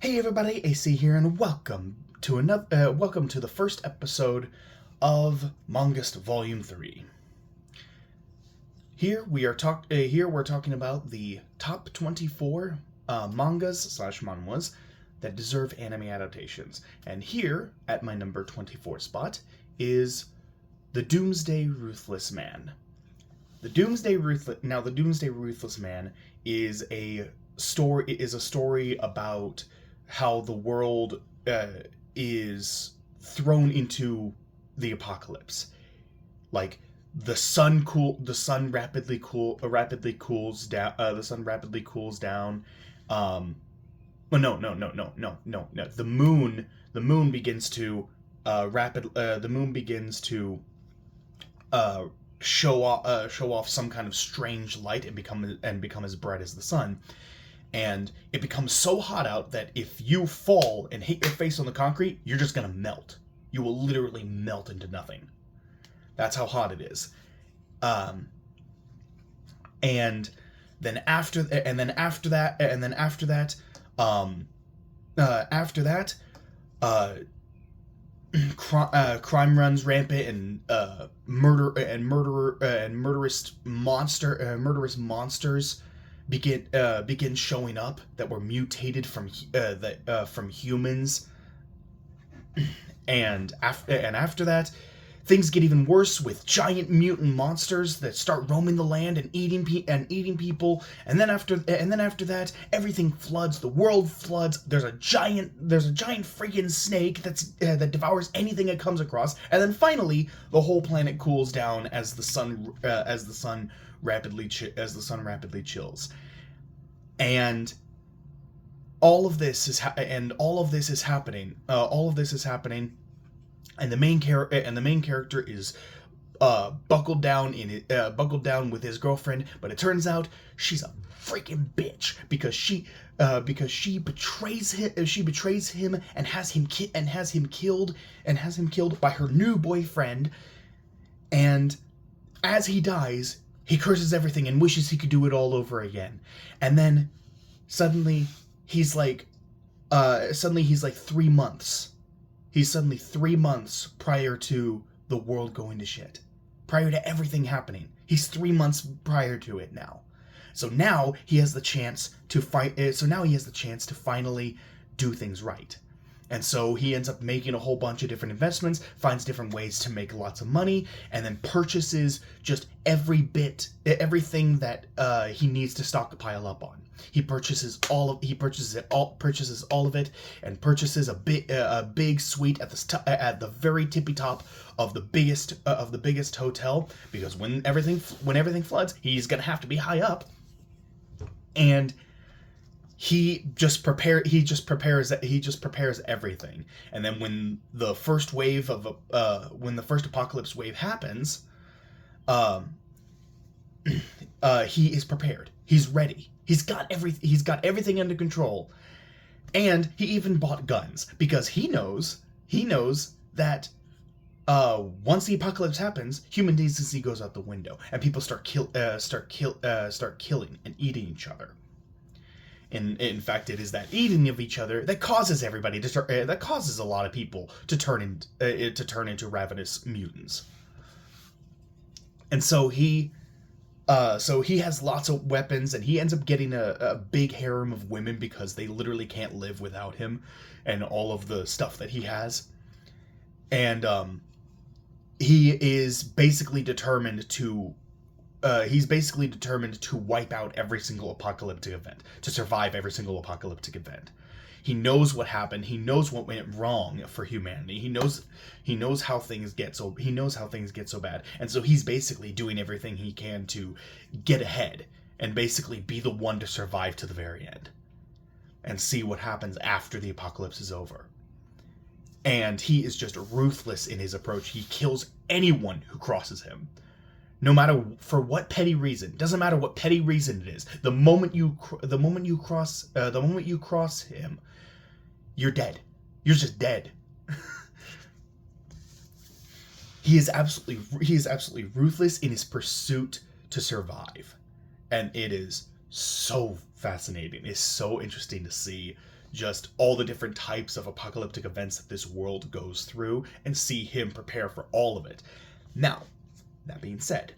Hey everybody, AC here, and welcome to the first episode of Man-Gust Volume 3. Here we're talking about the top 24 mangas/manhwas that deserve anime adaptations. And here at my number 24 spot is the Doomsday Ruthless Man. The Doomsday Ruthless Man is a story about how the world is thrown into the apocalypse. Like the sun rapidly cools down. The sun rapidly cools down. Well, no. The moon begins to show off some kind of strange light and become as bright as the sun. And it becomes so hot out that if you fall and hit your face on the concrete, you're just gonna melt. You will literally melt into nothing. That's how hot it is. And then after that, crime runs rampant, and murderous monsters begin showing up that were mutated from humans, and after that, things get even worse with giant mutant monsters that start roaming the land and eating people. And then after that, everything floods. The world floods. There's a giant freaking snake that devours anything it comes across. And then finally, the whole planet cools down as the sun rapidly chills. And all of this is happening. And the main character is buckled down with his girlfriend, but it turns out she's a freaking bitch because she betrays him and has him killed by her new boyfriend. And as he dies, he curses everything and wishes he could do it all over again. And then suddenly he's like 3 months. He's suddenly 3 months prior to the world going to shit. Prior to everything happening. He's 3 months prior to it now. So now he has the chance to finally do things right. And so he ends up making a whole bunch of different investments, finds different ways to make lots of money, and then purchases just everything that he needs to stockpile up on. He purchases all of it, and purchases a big suite at the very tippy top of the biggest hotel, because when everything floods, he's gonna have to be high up. And he just prepares everything. And then when the first apocalypse wave happens, he is prepared. He's ready. He's got everything under control. And he even bought guns because he knows that once the apocalypse happens, human decency goes out the window and people start killing and eating each other. In fact, it is that eating of each other that causes everybody that causes a lot of people to turn into ravenous mutants. And so he has lots of weapons, and he ends up getting a big harem of women because they literally can't live without him and all of the stuff that he has. And he is basically determined to wipe out every single apocalyptic event, to survive every single apocalyptic event. He knows what happened. He knows what went wrong for humanity. He knows how things get so bad. And so he's basically doing everything he can to get ahead and basically be the one to survive to the very end and see what happens after the apocalypse is over. And he is just ruthless in his approach. He kills anyone who crosses him. No matter for what petty reason, doesn't matter what petty reason it is. The moment you cross him, you're dead. You're just dead. He is absolutely ruthless in his pursuit to survive, and it is so fascinating. It's so interesting to see just all the different types of apocalyptic events that this world goes through, and see him prepare for all of it. Now, that being said,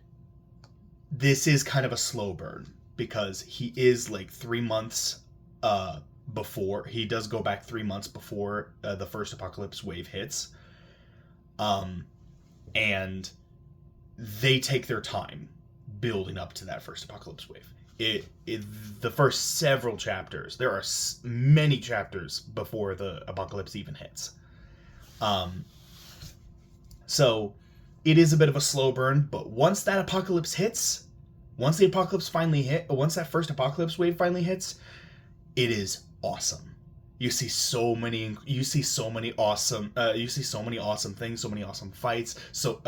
this is kind of a slow burn because he is like 3 months before. He does go back 3 months before the first apocalypse wave hits. And they take their time building up to that first apocalypse wave. The first several chapters, there are many chapters before the apocalypse even hits. So it is a bit of a slow burn, but once that apocalypse hits, once the apocalypse finally hit, once that first apocalypse wave finally hits, it is awesome. You see so many awesome things, so many awesome fights, so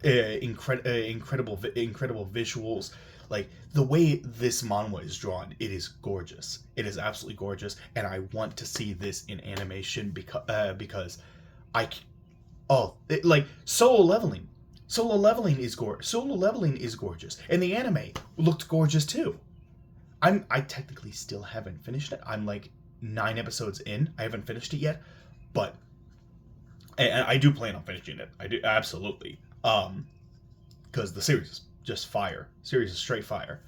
incredible visuals. Like, the way this manhwa is drawn, it is gorgeous. It is absolutely gorgeous, and I want to see this in animation because like solo leveling. Solo leveling is gorgeous, and the anime looked gorgeous too. I technically still haven't finished it. I'm like 9 episodes in. I haven't finished it yet, but and I do plan on finishing it. I do, absolutely. Because the series is just fire. Series is straight fire.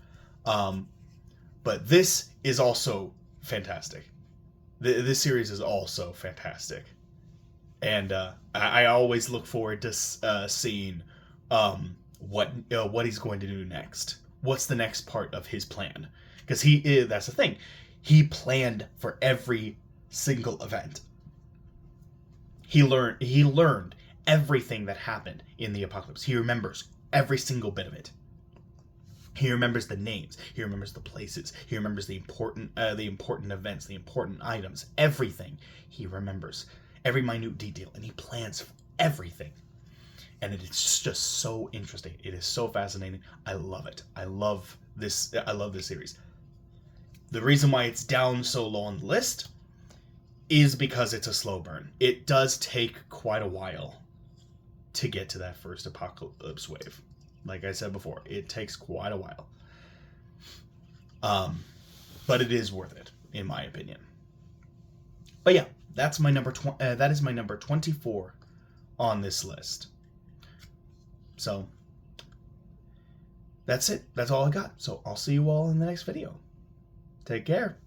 But this is also fantastic. This series is also fantastic, and I always look forward to seeing what he's going to do next. What's the next part of his plan? Because that's the thing. He planned for every single event. He learned everything that happened in the apocalypse. He remembers every single bit of it. He remembers the names. He remembers the places. He remembers the important events, the important items, everything. He remembers every minute detail, and he plans for everything. And it's just so interesting. It is so fascinating. I love it. I love this series. The reason why it's down so low on the list is because it's a slow burn. It does take quite a while to get to that first apocalypse wave. Like I said before, it takes quite a while. But it is worth it, in my opinion. But yeah, that is my number 24 on this list. So that's it. That's all I got. So I'll see you all in the next video. Take care.